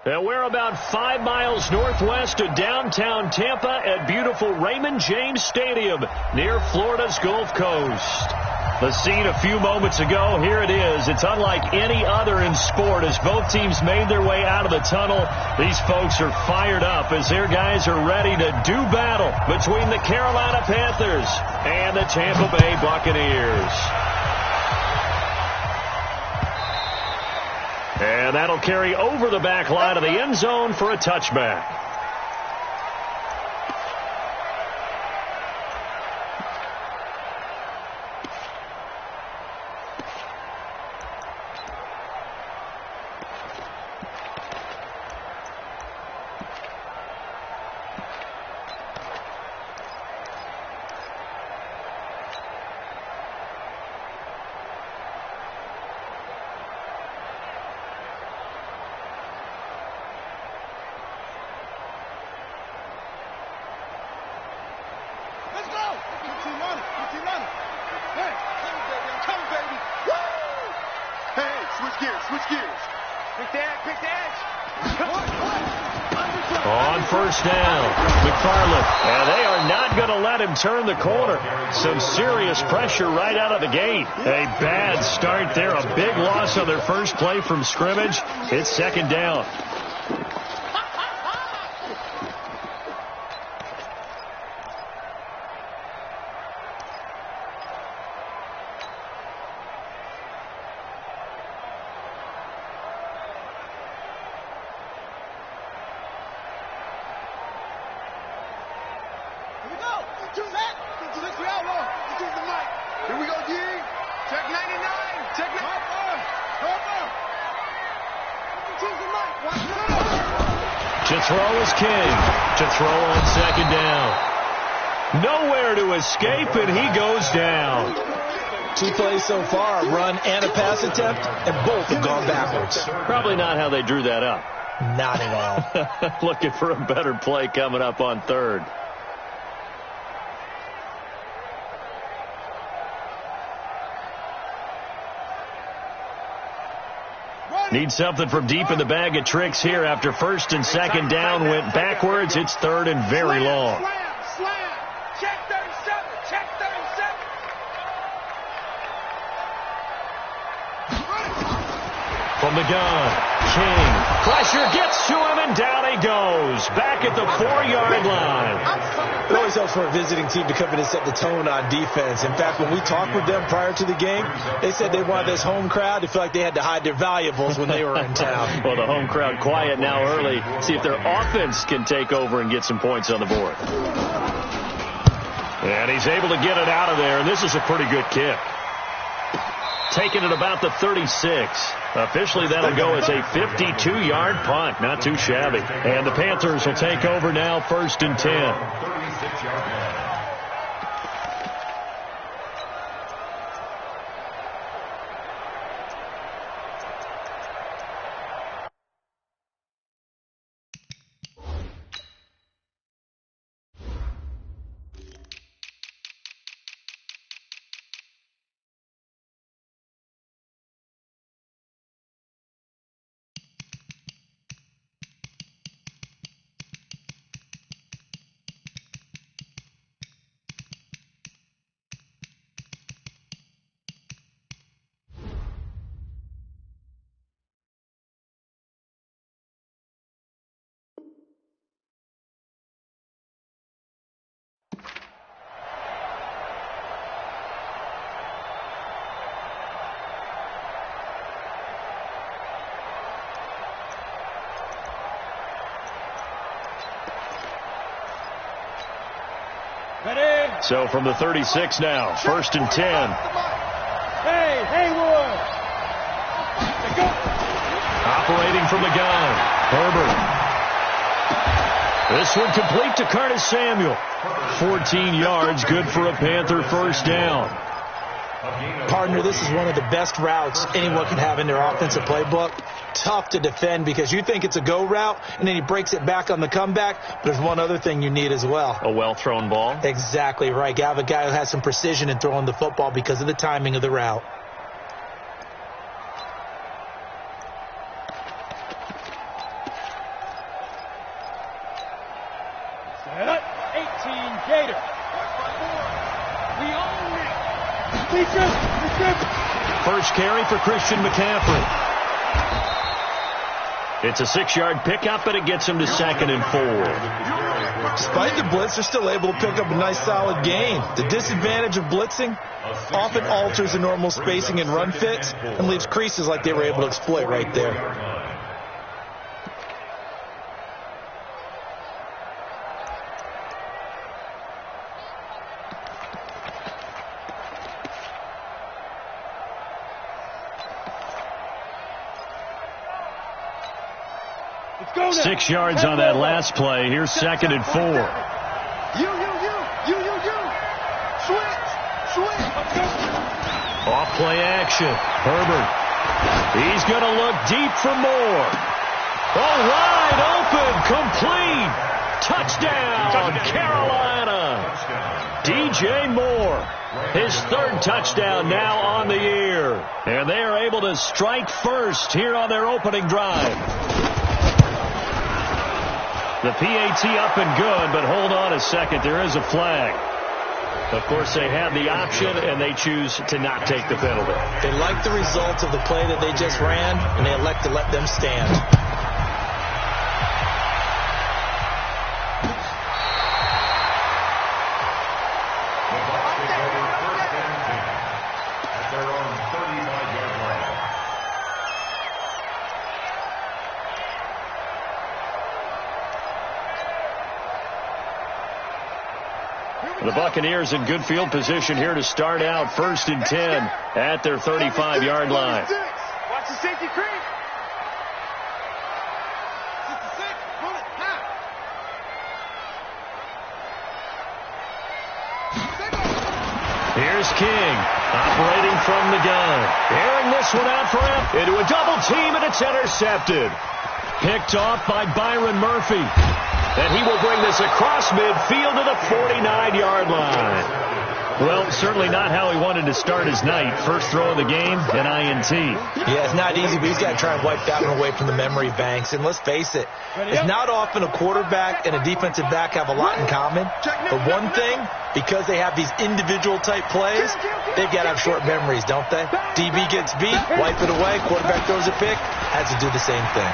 And we're about 5 miles northwest of downtown Tampa at beautiful Raymond James Stadium near Florida's Gulf Coast. The scene a few moments ago, here it is. It's unlike any other in sport as both teams made their way out of the tunnel. These folks are fired up as their guys are ready to do battle between the Carolina Panthers and the Tampa Bay Buccaneers. And that'll carry over the back line of the end zone for a touchback. On first down, McFarland, and they are not going to let him turn the corner. Some serious pressure right out of the gate. A bad start there, a big loss on their first play from scrimmage. It's second down. To throw is King. To throw on second down. Nowhere to escape, and he goes down. 2 plays so far, a run and a pass attempt, and both have gone backwards. Probably not how they drew that up. Not at all. Looking for a better play coming up on third. Need something from deep in the bag of tricks here after first and second down went backwards. It's third and very long. Slam. Check 37. Check 37. From the gun, King. Pressure gets to him, and down he goes. Back at the 4-yard line. It always helps for a visiting team to come in and set the tone on defense. In fact, when we talked with them prior to the game, they said they wanted this home crowd to feel like they had to hide their valuables when they were in town. Well, the home crowd quiet now early. See if their offense can take over and get some points on the board. And he's able to get it out of there, and this is a pretty good kick. Taking it about the 36. Officially, that'll go as a 52-yard punt. Not too shabby. And the Panthers will take over now, first and 10. So from the 36 now, first and 10. Hey, Haywood. Operating from the gun, Herbert. This one complete to Curtis Samuel. 14 yards, good for a Panther first down. Partner, this is one of the best routes anyone can have in their offensive playbook. Tough to defend because you think it's a go route, and then he breaks it back on the comeback. But there's one other thing you need as well. A well-thrown ball? Exactly right. You have a guy who has some precision in throwing the football because of the timing of the route. Gator. We own it. Defense. First carry for Christian McCaffrey. It's a 6-yard pickup, and it gets him to 2nd and 4. Despite the blitz, they're still able to pick up a nice solid gain. The disadvantage of blitzing often alters the normal spacing and run fits and leaves creases like they were able to exploit right there. Let's go now. 6 yards on that last play. Here's 2nd and 4. You. Switch. Let's go. Off play action. Herbert. He's going to look deep for more. Oh, wide open. Complete. Touchdown, Carolina. DJ Moore. His 3rd touchdown now on the year. And they are able to strike first here on their opening drive. The PAT up and good, but hold on a second. There is a flag. Of course, they have the option, and they choose to not take the penalty. They like the results of the play that they just ran, and they elect to let them stand. The Buccaneers in good field position here to start out 1st and 10 at their 35-yard line. Watch the safety creep. 66, pull it, now. Here's King operating from the gun. Airing this one out for him into a double team, and it's intercepted. Picked off by Byron Murphy. And he will bring this across midfield to the 49-yard line. Well, certainly not how he wanted to start his night. First throw of the game, an INT. Yeah, it's not easy, but he's got to try and wipe that one away from the memory banks. And let's face it, it's not often a quarterback and a defensive back have a lot in common. But one thing, because they have these individual type plays, they've got to have short memories, don't they? DB gets beat, wipe it away, quarterback throws a pick, has to do the same thing.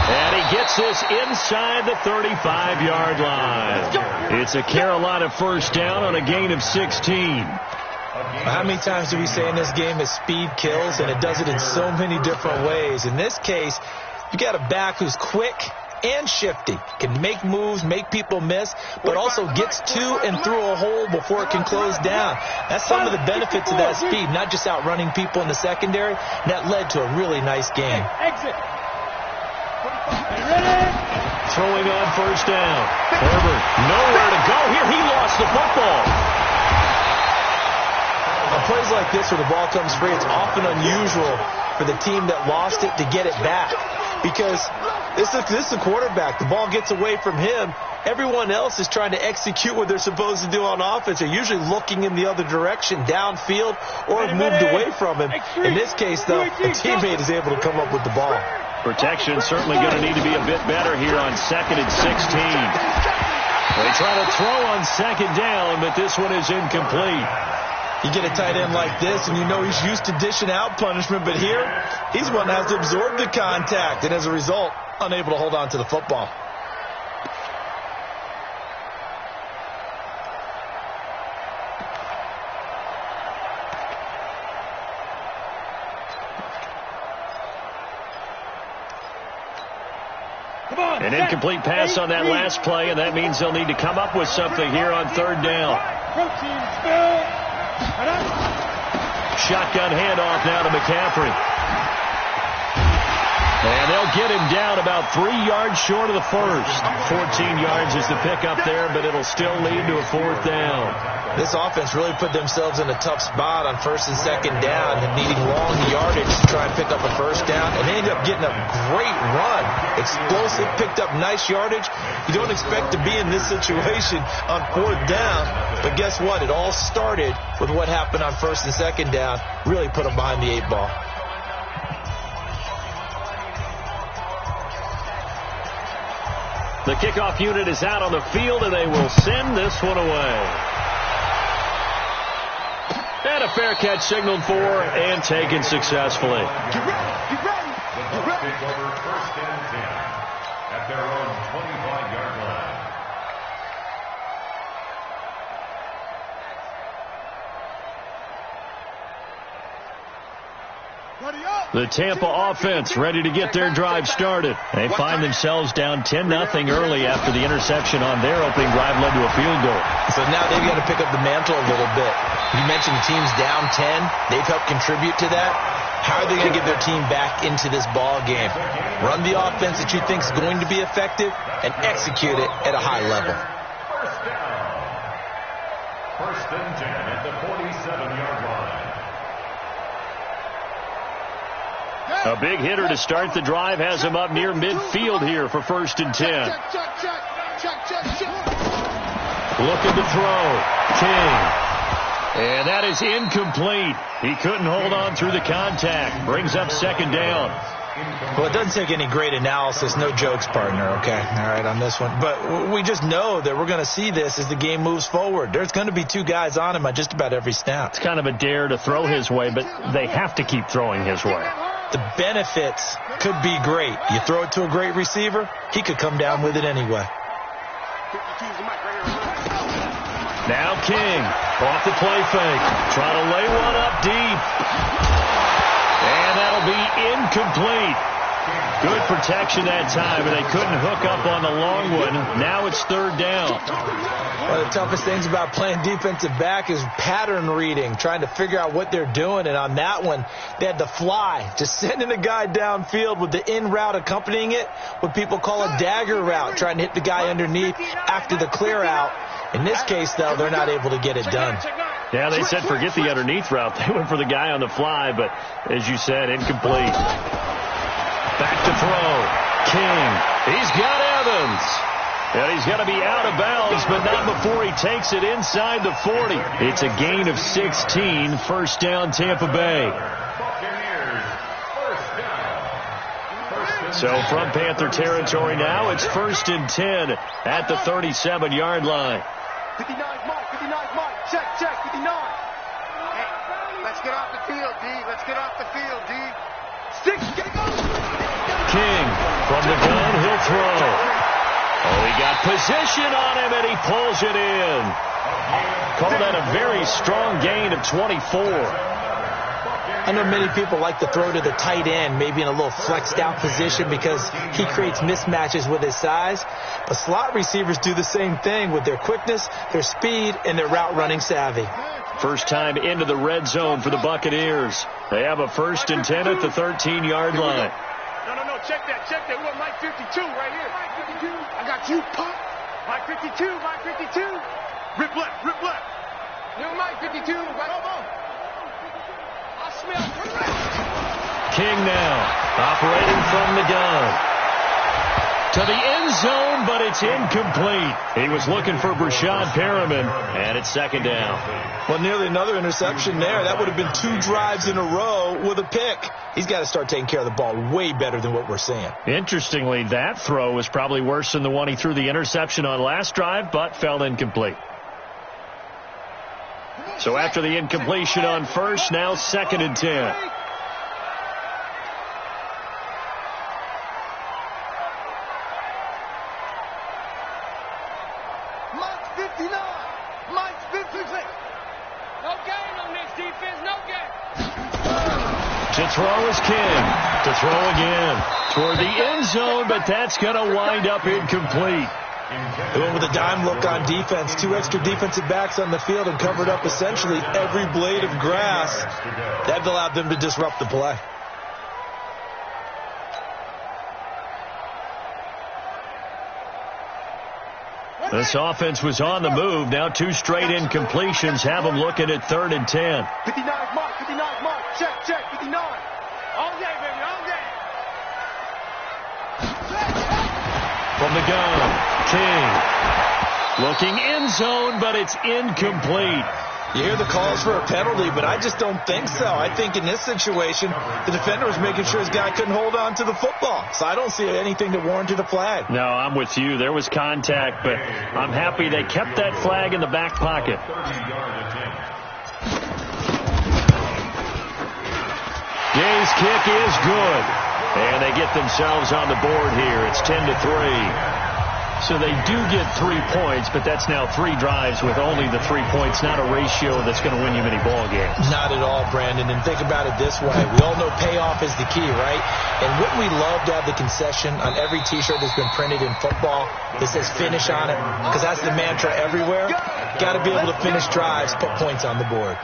And he gets this inside the 35-yard line. It's a Carolina first down on a gain of 16. How many times do we say in this game that speed kills, and it does it in so many different ways? In this case, you got a back who's quick and shifty, can make moves, make people miss, but also gets to and through a hole before it can close down. That's some of the benefits of that speed, not just outrunning people in the secondary. And that led to a really nice game. Exit. Throwing on first down. Herbert, nowhere to go here. He lost the football. On plays like this where the ball comes free, it's often unusual for the team that lost it to get it back. Because this is a quarterback. The ball gets away from him. Everyone else is trying to execute what they're supposed to do on offense. They're usually looking in the other direction, downfield, or have moved away from him. In this case, though, the teammate is able to come up with the ball. Protection certainly going to need to be a bit better here on 2nd and 16. They try to throw on 2nd down, but this one is incomplete. You get a tight end like this, and you know he's used to dishing out punishment, but here, he's one that has to absorb the contact, and as a result, unable to hold on to the football. An incomplete pass on that last play, and that means they'll need to come up with something here on 3rd down. Shotgun handoff now to McCaffrey. And they'll get him down about 3 yards short of the first. 14 yards is the pickup there, but it'll still lead to a 4th down. This offense really put themselves in a tough spot on 1st and 2nd down and needing long yardage to try and pick up a first down. And they ended up getting a great run. Explosive, picked up nice yardage. You don't expect to be in this situation on 4th down. But guess what? It all started with what happened on 1st and 2nd down. Really put them behind the 8 ball. The kickoff unit is out on the field, and they will send this one away. And a fair catch signaled for and taken successfully. Get ready. Get ready. The Bucs take over 1st and 10 at their own 25-yard line. The Tampa offense ready to get their drive started. They find themselves down 10-0 early after the interception on their opening drive led to a field goal. So now they've got to pick up the mantle a little bit. You mentioned the team's down 10. They've helped contribute to that. How are they going to get their team back into this ball game? Run the offense that you think is going to be effective and execute it at a high level. First down. 1st and 10 at the 47-yard line. A big hitter to start the drive has him up near midfield here for 1st and 10. Looking to throw. King. And that is incomplete. He couldn't hold on through the contact. Brings up 2nd down. Well, it doesn't take any great analysis. No jokes, partner, okay? All right, on this one. But we just know that we're going to see this as the game moves forward. There's going to be 2 guys on him on just about every snap. It's kind of a dare to throw his way, but they have to keep throwing his way. The benefits could be great. You throw it to a great receiver, he could come down with it anyway. Now King off the play fake. Trying to lay one up deep. And that'll be incomplete. Good protection that time, but they couldn't hook up on the long one. Now it's 3rd down. One of the toughest things about playing defensive back is pattern reading, trying to figure out what they're doing. And on that one, they had to fly, just sending a guy downfield with the in route accompanying it, what people call a dagger route, trying to hit the guy underneath after the clear out. In this case, though, they're not able to get it done. Yeah, they said forget the underneath route. They went for the guy on the fly, but as you said, incomplete. Back to throw. King. He's got Evans. And he's got to be out of bounds, but not before he takes it inside the 40. It's a gain of 16. 1st down, Tampa Bay. So from Panther territory now, it's 1st and 10 at the 37-yard line. 59 Mike. 59 Mike. Check. 59. Hey, let's get off the field, D. Let's get off the field, D. 6. Get it going. King from the gun, he'll throw. Oh, he got position on him, and he pulls it in. Call that a very strong gain of 24. I know many people like to throw to the tight end, maybe in a little flexed out position because he creates mismatches with his size. But slot receivers do the same thing with their quickness, their speed, and their route running savvy. First time into the red zone for the Buccaneers. They have a 1st and 10 at the 13-yard line. No, check that. We want Mike 52 right here. Mike 52. I got you, Pop. Mike 52. Rip left. New Mike 52. Right over. I smell. King now, operating from the gun. To the end zone, but it's incomplete. He was looking for Brashad Perriman, and it's 2nd down. Well, nearly another interception there. That would have been 2 drives in a row with a pick. He's got to start taking care of the ball way better than what we're seeing. Interestingly, that throw was probably worse than the one he threw the interception on last drive, but fell incomplete. So after the incompletion on 1st, now 2nd and 10. To throw is King. To throw again. Toward the end zone, but that's going to wind up incomplete. They went with a dime look on defense. 2 extra defensive backs on the field and covered up essentially every blade of grass. That allowed them to disrupt the play. This offense was on the move. Now 2 straight incompletions have them looking at 3rd and 10. 59 Mark. Check. 59. All day, baby, all day. From the gun, King. Looking end zone, but it's incomplete. You hear the calls for a penalty, but I just don't think so. I think in this situation, the defender was making sure his guy couldn't hold on to the football. So I don't see anything that warranted a flag. No, I'm with you. There was contact, but I'm happy they kept that flag in the back pocket. Gay's kick is good. And they get themselves on the board here. It's 10-3. So they do get 3 points, but that's now 3 drives with only the 3 points, not a ratio that's going to win you many ball games. Not at all, Brandon. And think about it this way. We all know payoff is the key, right? And wouldn't we love to have the concession on every T-shirt that's been printed in football that says finish on it? Because that's the mantra everywhere. Got to be able to finish drives, put points on the board.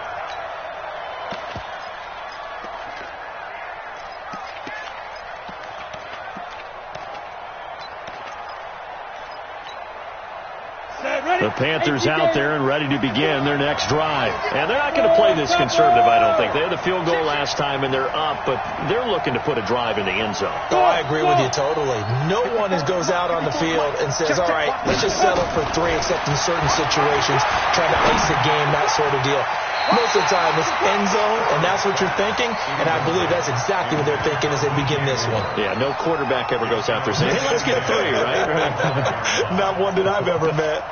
The Panthers out there and ready to begin their next drive. And they're not going to play this conservative, I don't think. They had the field goal last time, and they're up, but they're looking to put a drive in the end zone. Oh, I agree with you totally. No one goes out on the field and says, all right, let's just settle for 3, except in certain situations, trying to ice a game, that sort of deal. Most of the time, it's end zone, and that's what you're thinking, and I believe that's exactly what they're thinking as they begin this one. Yeah, no quarterback ever goes out there saying, hey, let's get 3, right? Not one that I've ever met.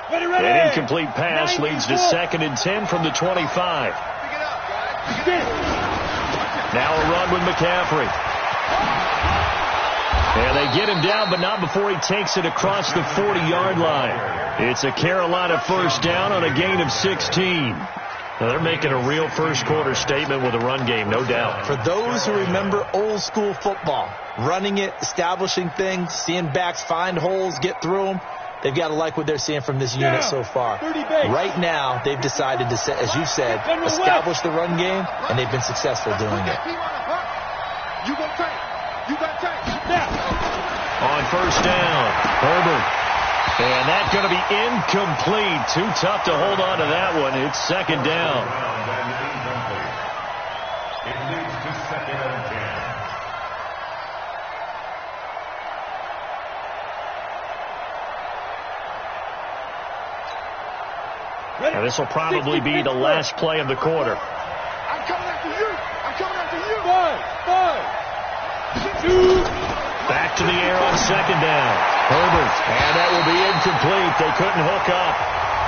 An incomplete pass leads to 2nd and 10 from the 25. Now a run with McCaffrey. And they get him down, but not before he takes it across the 40-yard line. It's a Carolina first down on a gain of 16. Now they're making a real first-quarter statement with a run game, no doubt. For those who remember old-school football, running it, establishing things, seeing backs find holes, get through them, they've got to like what they're seeing from this unit so far. Right now, they've decided to, as you said, establish the run game, and they've been successful doing it. On first down, Herbert. And that's going to be incomplete. Too tough to hold on to that one. It's 2nd down. It leads to 2nd and 10. Now, this will probably be the last play of the quarter. I'm coming after you. I'm coming after you. 5. Back to the air on 2nd down. Herbert. And that will be incomplete. They couldn't hook up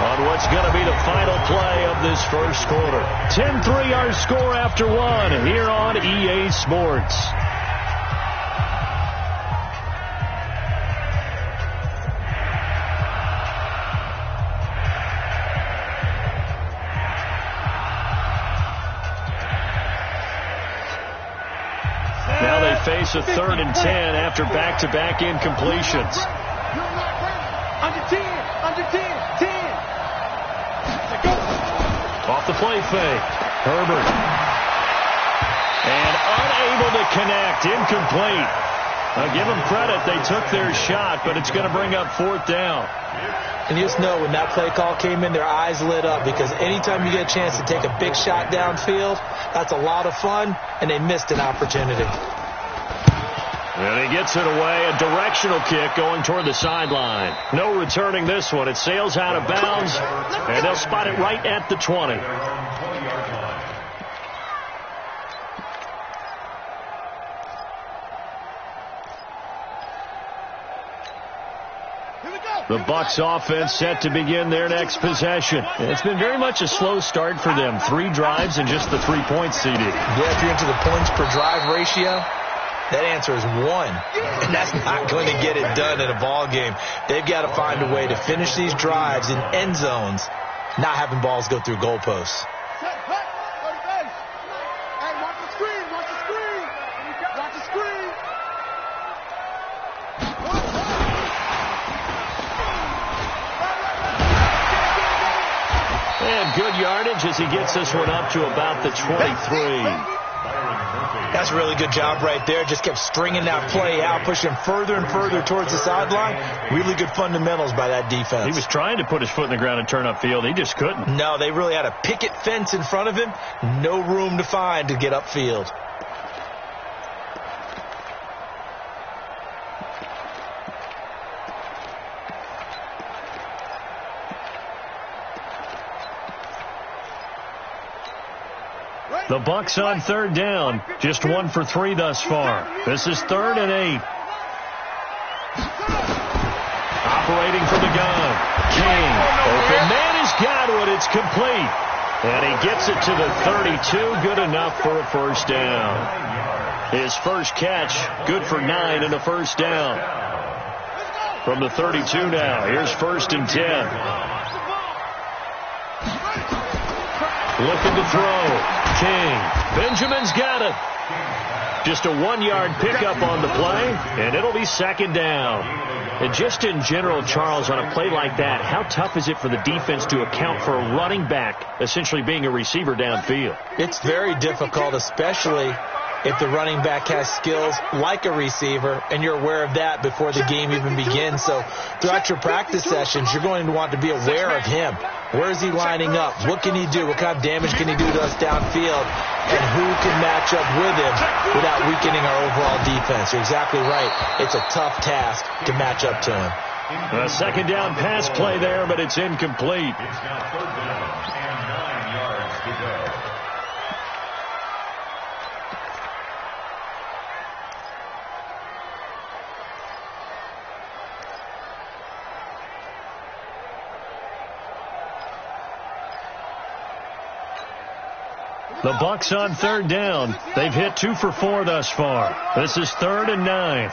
on what's going to be the final play of this first quarter. 10-3 our score after 1 here on EA Sports. Face a 3rd and 10 after back-to-back incompletions. Under 10, 10. Off the play fake. Herbert. And unable to connect. Incomplete. Now give them credit. They took their shot, but it's going to bring up 4th down. And you just know when that play call came in, their eyes lit up, because anytime you get a chance to take a big shot downfield, that's a lot of fun, and they missed an opportunity. And he gets it away. A directional kick going toward the sideline. No returning this one. It sails out of bounds, and they'll spot it right at the 20. The Bucs offense set to begin their next possession. It's been very much a slow start for them. 3 drives and just the 3 points, CD. Yeah, if you're into the points per drive ratio, that answer is 1, and that's not going to get it done in a ball game. They've got to find a way to finish these drives in end zones, not having balls go through goalposts. And good yardage as he gets this one up to about the 23. That's a really good job right there. Just kept stringing that play out, pushing further and further towards the sideline. Really good fundamentals by that defense. He was trying to put his foot in the ground and turn upfield. He just couldn't. No, they really had a picket fence in front of him. No room to find to get upfield. The Bucs on third down. Just 1 for 3 thus far. This is 3rd and 8. Operating from the gun. King. Open man has got one. It's complete. And he gets it to the 32. Good enough for a first down. His first catch, good for 9 and a first down. From the 32 now. Here's 1st and 10. Looking to throw. King. Benjamin's got it. Just a 1-yard pickup on the play, and it'll be 2nd down. And just in general, Charles, on a play like that, how tough is it for the defense to account for a running back essentially being a receiver downfield? It's very difficult, especially if the running back has skills like a receiver, and you're aware of that before the game even begins. So throughout your practice sessions, you're going to want to be aware of him. Where is he lining up? What can he do? What kind of damage can he do to us downfield? And who can match up with him without weakening our overall defense? You're exactly right. It's a tough task to match up to him. A 2nd down pass play there, but it's incomplete. It's now 3rd down and 9 yards to go. The Bucs on 3rd down. They've hit 2 for 4 thus far. This is 3rd and 9.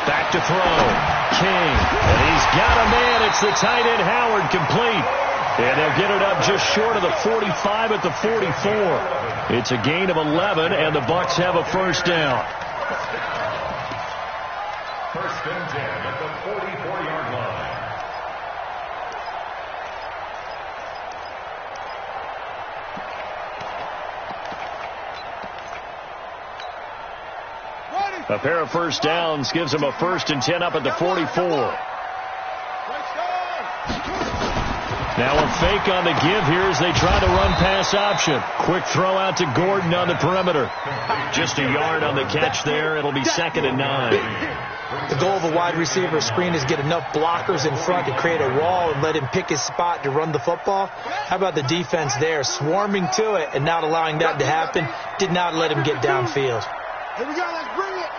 Back to throw. King. And he's got a man. It's the tight end Howard, complete. And they'll get it up just short of the 45 at the 44. It's a gain of 11, and the Bucs have a first down. 1st and 10 at the 44-yard line. A pair of first downs gives them a 1st and 10 up at the 44. Now a fake on the give here as they try to run pass option. Quick throw out to Gordon on the perimeter. Just a yard on the catch there. It'll be 2nd and 9. The goal of a wide receiver screen is get enough blockers in front to create a wall and let him pick his spot to run the football. How about the defense there, swarming to it and not allowing that to happen? Did not let him get downfield. Here we go, let's bring it.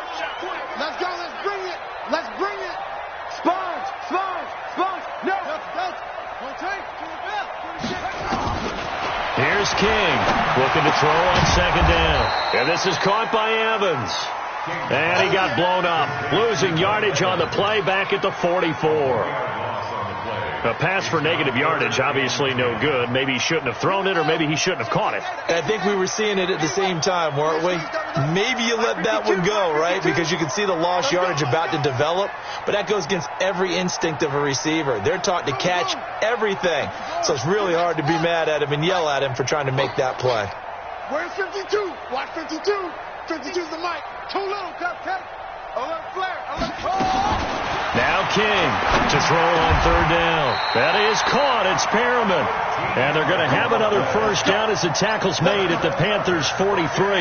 Let's go, let's bring it. Let's bring it. Sponge, sponge, sponge. No. That's. Here's King. Looking to throw on 2nd down. And this is caught by Evans. And he got blown up. Losing yardage on the play back at the 44. A pass for negative yardage, obviously no good. Maybe he shouldn't have thrown it, or maybe he shouldn't have caught it. I think we were seeing it at the same time, weren't we? Maybe you let that one go, right? Because you can see the lost yardage about to develop. But that goes against every instinct of a receiver. They're taught to catch everything. So it's really hard to be mad at him and yell at him for trying to make that play. Where's 52? Watch 52. 52's the mic. Too low, cupcake. Alert flare. Alert flare. Now King to throw on 3rd down. That is caught. It's Perriman. And they're going to have another first down as the tackle's made at the Panthers' 43. First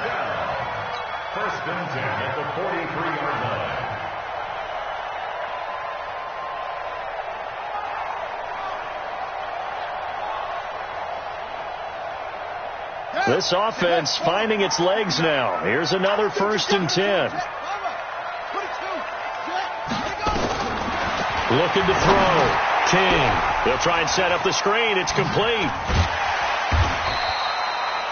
down. 1st and 10 at the 43-yard line. This offense finding its legs now. Here's another 1st and 10. Looking to throw. King. They'll try and set up the screen. It's complete.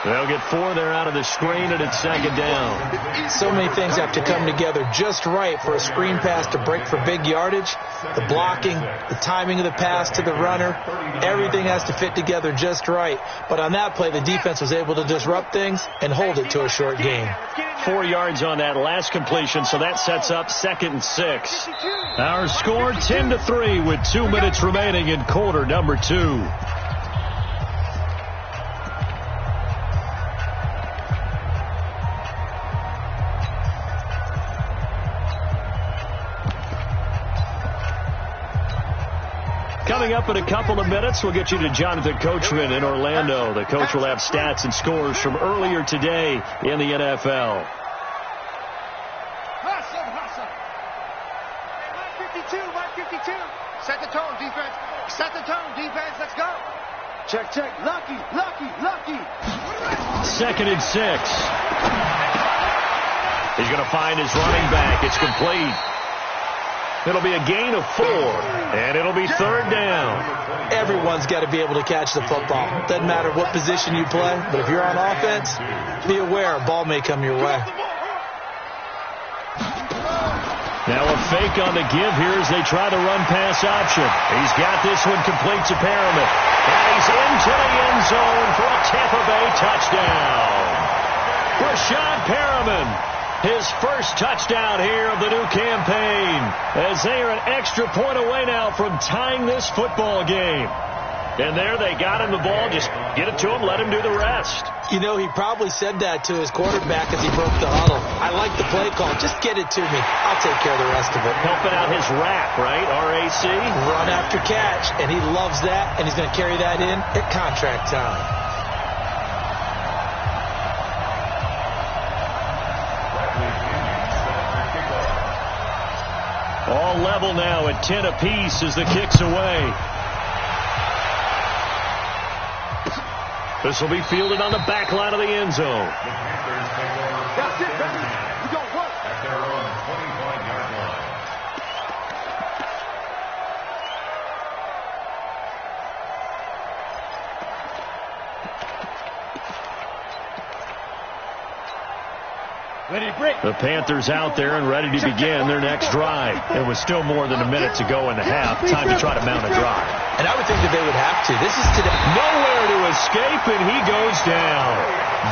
They'll get 4 there out of the screen, and it's 2nd down. So many things have to come together just right for a screen pass to break for big yardage. The blocking, the timing of the pass to the runner, everything has to fit together just right. But on that play, the defense was able to disrupt things and hold it to a short gain. 4 yards on that last completion, so that sets up 2nd and 6. Our score 10-3 with 2 minutes remaining in quarter number 2. Coming up in a couple of minutes, we'll get you to Jonathan Coachman in Orlando. The coach will have stats and scores from earlier today in the NFL. 52, my 52. Set the tone, defense. Set the tone, defense. Let's go. Check, check. Lucky, lucky, lucky. 2nd and 6. He's going to find his running back. It's complete. It'll be a gain of 4, and it'll be 3rd down. Everyone's got to be able to catch the football. Doesn't matter what position you play, but if you're on offense, be aware a ball may come your way. Now a fake on the give here as they try the run-pass option. He's got this one complete to Perriman. And he's into the end zone for a Tampa Bay touchdown. Rashad Perriman, his first touchdown here of the new campaign, as they are an extra point away now from tying this football game. And there they got him the ball. Just get it to him, let him do the rest. You know, he probably said that to his quarterback as he broke the huddle. I like the play call. Just get it to me. I'll take care of the rest of it. Helping out his RAC, right? RAC? Run after catch, and he loves that, and he's going to carry that in at contract time. All level now at 10 apiece as the kick's away. This will be fielded on the back line of the end zone. That's it, baby. We gon' work. At their own 25-yard line. Ready to break. The Panthers out there and ready to begin their next drive. It was still more than a minute to go in the half. Time to try to mount a drive. And I would think that they would have to. This is today. Nowhere to escape, and he goes down.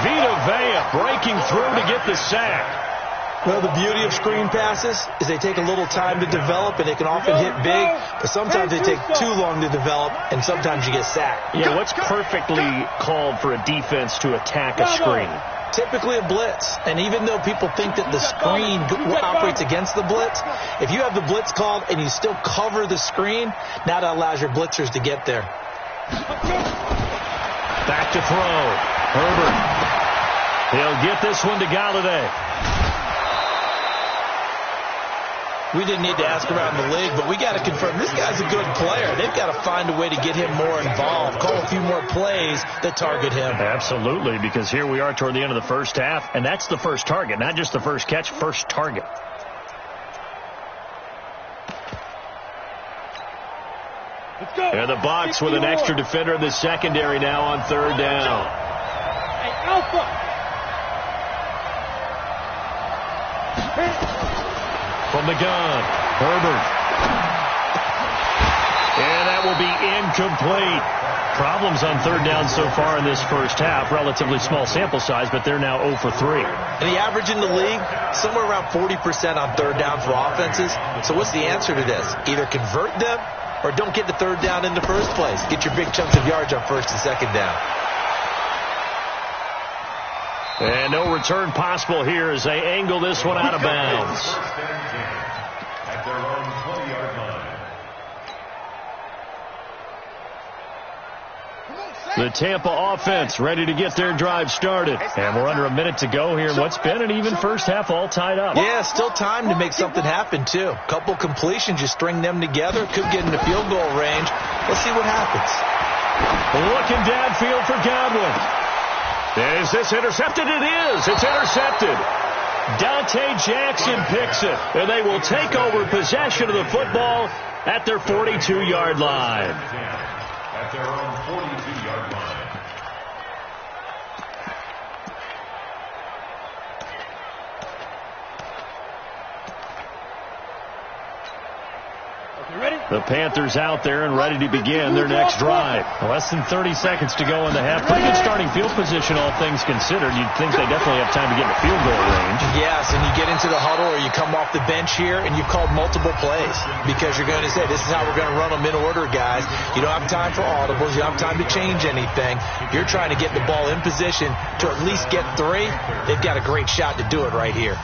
Vita Vea breaking through to get the sack. Well, the beauty of screen passes is they take a little time to develop, and they can often hit big, but sometimes they take too long to develop, and sometimes you get sacked. Yeah, what's perfectly called for a defense to attack a screen? Typically a blitz, and even though people think that the screen operates against the blitz, if you have the blitz called and you still cover the screen, now that allows your blitzers to get there. Back to throw. Herbert. He'll get this one to Galladay. We didn't need to ask around the league, but we got to confirm this guy's a good player. They've got to find a way to get him more involved, call a few more plays that target him. Absolutely, because here we are toward the end of the first half, and that's the first target, not just the first catch, first target. Let's go. And the box with an extra defender in the secondary now on 3rd down. Hey, Alpha. From the gun, Herbert. And that will be incomplete. Problems on 3rd down so far in this first half. Relatively small sample size, but they're now 0 for 3. And the average in the league, somewhere around 40% on 3rd down for offenses. So what's the answer to this? Either convert them or don't get the 3rd down in the first place. Get your big chunks of yards on 1st and 2nd down. And no return possible here as they angle this one out of bounds. At their own 20-yard line. The Tampa offense ready to get their drive started. And we're under a minute to go here in what's been an even first half, all tied up. Yeah, still time to make something happen, too. Couple completions, you string them together, could get into field goal range. Let's see what happens. Looking downfield for Godwin. Is this intercepted? It is. It's intercepted. Dante Jackson picks it, and they will take over possession of the football at their 42-yard line. At their own 42-yard line. The Panthers out there and ready to begin their next drive. Less than 30 seconds to go in the half. Pretty good starting field position, all things considered. You'd think they definitely have time to get in the field goal range. Yes, and you get into the huddle or you come off the bench here and you've called multiple plays because you're going to say, this is how we're going to run them in order, guys. You don't have time for audibles. You don't have time to change anything. You're trying to get the ball in position to at least get 3. They've got a great shot to do it right here.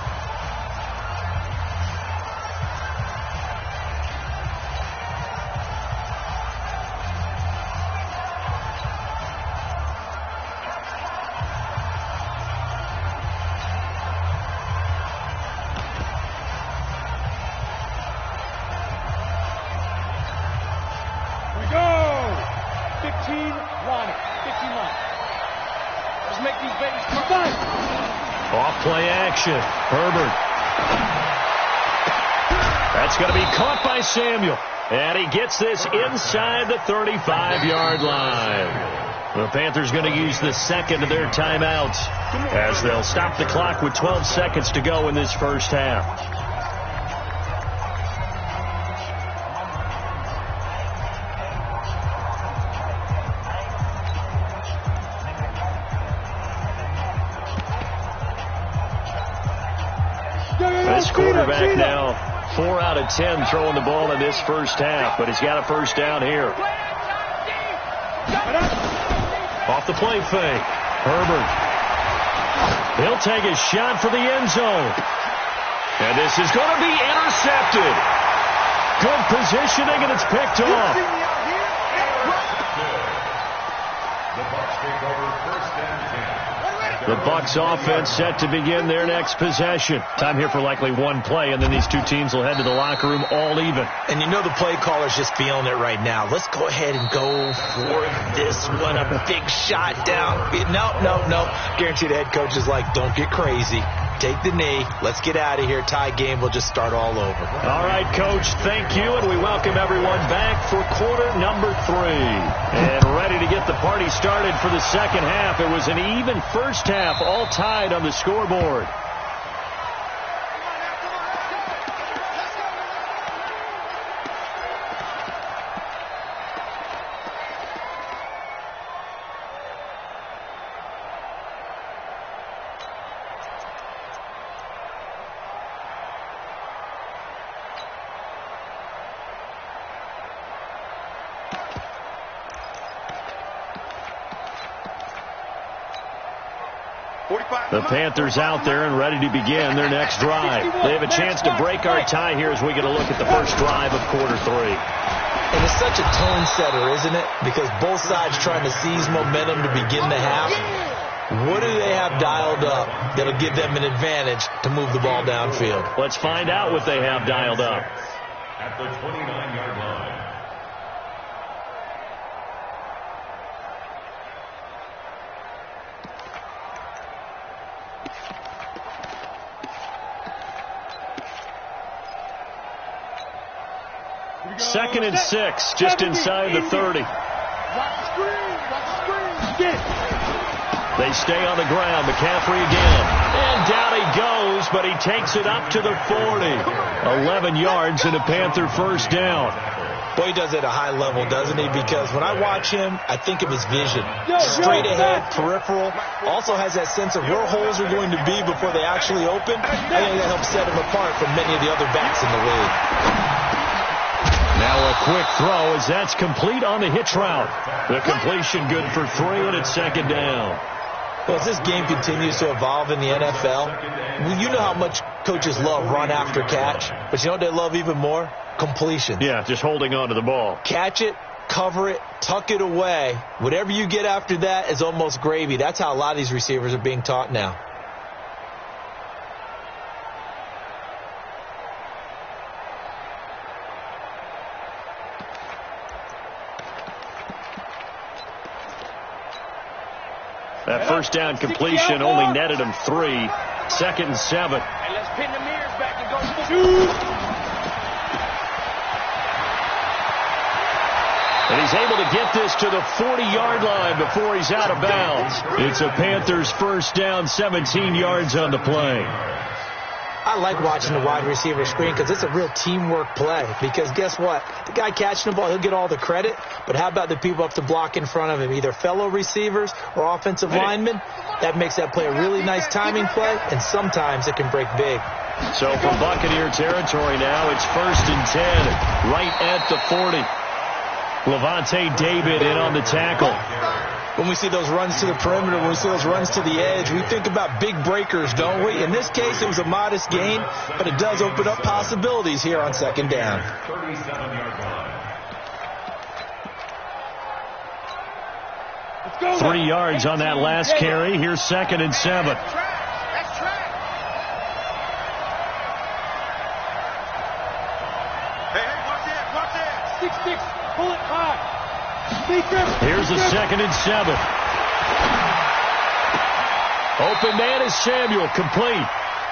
15-line. 15-line. Let's make these babies come. Off play action. Herbert. That's going to be caught by Samuel. And he gets this inside the 35-yard line. The Panthers going to use the second of their timeouts as they'll stop the clock with 12 seconds to go in this first half. This quarterback now 4 out of 10 throwing the ball in this first half, but he's got a first down here. Off the play fake. Herbert. He'll take a shot for the end zone. And this is going to be intercepted. Good positioning, and it's picked off. The Bucs offense set to begin their next possession. Time here for likely one play, and then these two teams will head to the locker room all even. And you know the play caller's just feeling it right now. Let's go ahead and go for this one. A big shot down. No. Guarantee the head coach is like, don't get crazy. Take the knee. Let's get out of here. Tie game. We'll just start all over. All right, Coach. Thank you, and we welcome everyone back for quarter number 3. And ready to get the party started for the second half. It was an even first half, all tied on the scoreboard. The Panthers out there and ready to begin their next drive. They have a chance to break our tie here as we get a look at the first drive of quarter 3. And it's such a tone setter, isn't it? Because both sides trying to seize momentum to begin the half. What do they have dialed up that'll give them an advantage to move the ball downfield? Let's find out what they have dialed up. At the 29-yard line. Second and 6, just inside the 30. They stay on the ground. McCaffrey again. And down he goes, but he takes it up to the 40. 11 yards and a Panther first down. Boy, he does it at a high level, doesn't he? Because when I watch him, I think of his vision. Straight ahead, peripheral. Also has that sense of where holes are going to be before they actually open. I think that helps set him apart from many of the other backs in the league. Now a quick throw as that's complete on the hitch route. The completion good for 3, and it's second down. Well, as this game continues to evolve in the NFL, you know how much coaches love run after catch, but you know what they love even more? Completions. Yeah, just holding on to the ball. Catch it, cover it, tuck it away. Whatever you get after that is almost gravy. That's how a lot of these receivers are being taught now. That first down completion only netted him 3. Second and 7. And let's pin the mirrors back and go shoot. And he's able to get this to the 40-yard line before he's out of bounds. It's a Panthers first down, 17 yards on the play. I like watching the wide receiver screen because it's a real teamwork play. Because guess what? The guy catching the ball, he'll get all the credit. But how about the people up to block in front of him, either fellow receivers or offensive linemen? That makes that play a really nice timing play, and sometimes it can break big. So from Buccaneer territory now, it's first and 10, right at the 40. Levante David in on the tackle. When we see those runs to the perimeter, when we see those runs to the edge, we think about big breakers, don't we? In this case, it was a modest gain, but it does open up possibilities here on second down. 37-yard line. 3 yards on that last carry. Here's second and 7. That's track. Hey, watch that. 6-6. Pull it high. Here's a 2nd and 7. Open man is Samuel, complete.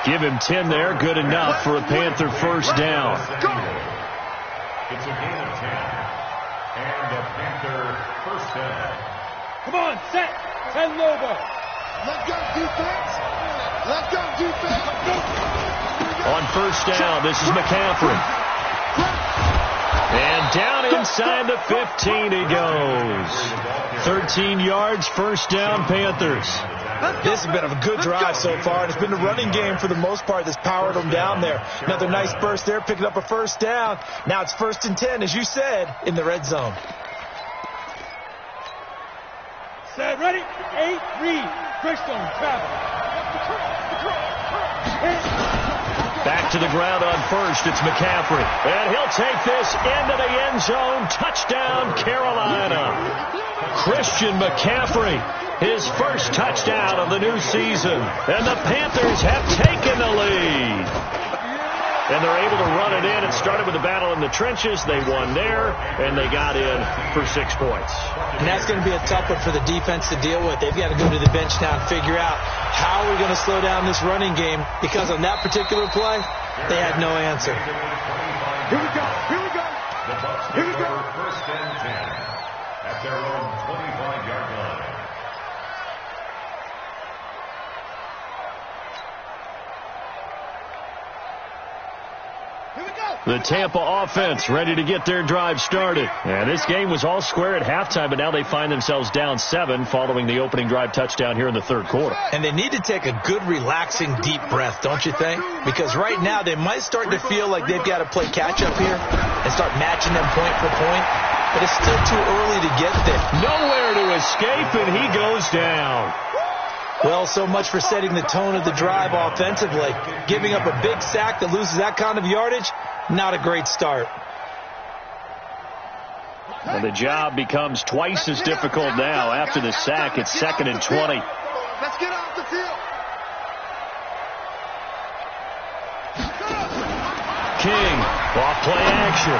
Give him 10 there, good enough for a Panther first down. It's a gain of 10. And a Panther first down. Come on, set. 10 over. Let's go, defense. Let's go, defense. Let's go. On first down, this is McCaffrey. And down inside the 15 he goes. 13 yards, first down, Panthers. This has been a good drive so far, and it's been the running game for the most part that's powered them down there. Another nice burst there, picking up a first down. Now it's 1st and 10, as you said, in the red zone. Set, ready? 8, read. Greystone, travel. Back to the ground on first, it's McCaffrey. And he'll take this into the end zone. Touchdown, Carolina. Christian McCaffrey, his first touchdown of the new season. And the Panthers have taken the lead. And they're able to run it in. It started with a battle in the trenches. They won there, and they got in for 6 points. And that's going to be a tough one for the defense to deal with. They've got to go to the bench now and figure out how we're going to slow down this running game, because on that particular play, they had no answer. Here we go. Here we go. The Bucs Here we go. first and 10 at their own 25-yard line. The Tampa offense ready to get their drive started. And this game was all square at halftime, but now they find themselves down 7 following the opening drive touchdown here in the 3rd quarter. And they need to take a good, relaxing, deep breath, don't you think? Because right now they might start to feel like they've got to play catch-up here and start matching them point for point. But it's still too early to get there. Nowhere to escape, and he goes down. Well, so much for setting the tone of the drive offensively. Giving up a big sack that loses that kind of yardage, not a great start. And the job becomes twice as difficult now. After the sack, it's 2nd and 20. Let's get off the field. King, off play action.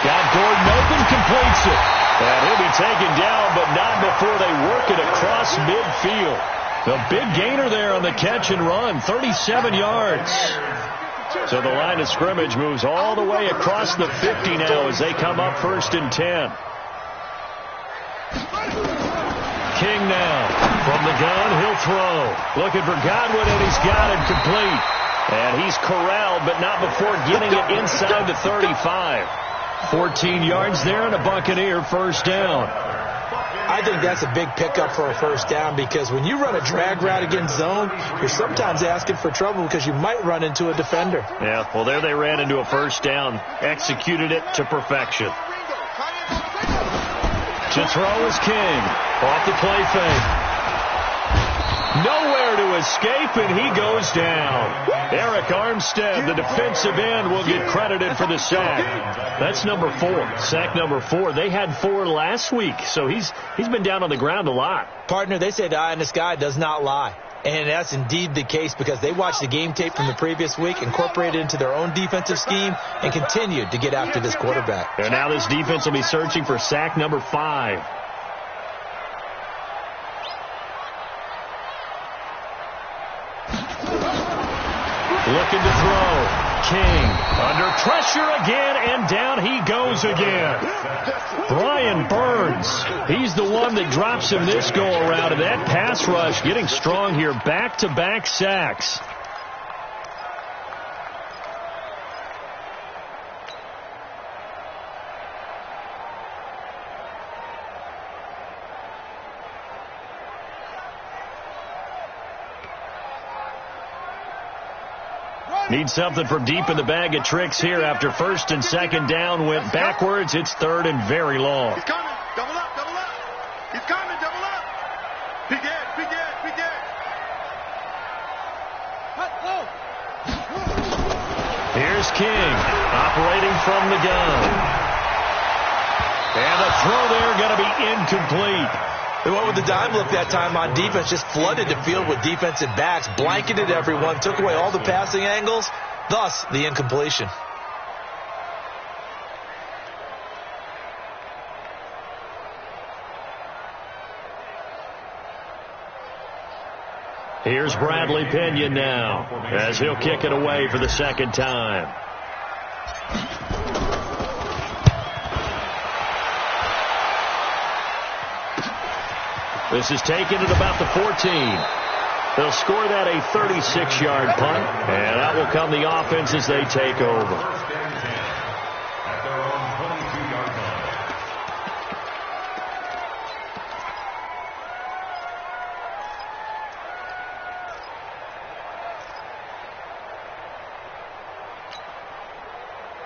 Got Gordon open, completes it. And he'll be taken down, but not before they work it across midfield. The big gainer there on the catch and run, 37 yards. So the line of scrimmage moves all the way across the 50 now as they come up 1st and 10. King now from the gun, he'll throw. Looking for Godwin, and he's got it complete. And he's corralled, but not before getting it inside the 35. 14 yards there and a Buccaneer first down. I think that's a big pickup for a first down, because when you run a drag route against zone, you're sometimes asking for trouble because you might run into a defender. Yeah, well, there they ran into a first down, executed it to perfection. To throw is King. Off the play fake. Nowhere to escape, and he goes down. Eric Armstead, the defensive end, will get credited for the sack. That's number 4, sack number 4. They had 4 last week, so he's been down on the ground a lot. Partner, they say the eye in the sky does not lie. And that's indeed the case, because they watched the game tape from the previous week, incorporated it into their own defensive scheme, and continued to get after this quarterback. And now this defense will be searching for sack number 5. Looking to throw. King under pressure again, and down he goes again. Brian Burns, he's the one that drops him this go-around, and that pass rush getting strong here. Back-to-back sacks. Need something from deep in the bag of tricks here after 1st and 2nd down went backwards. It's 3rd and very long. He's coming. Double up, double up. He's coming, double up. Big Ed, big Ed, big Ed. Here's King operating from the gun. And the throw there going to be incomplete. They went with the dime look that time on defense, just flooded the field with defensive backs, blanketed everyone, took away all the passing angles, thus the incompletion. Here's Bradley Pinion now as he'll kick it away for the second time. This is taken at about the 14. They'll score that a 36-yard punt, and that will come the offense as they take over.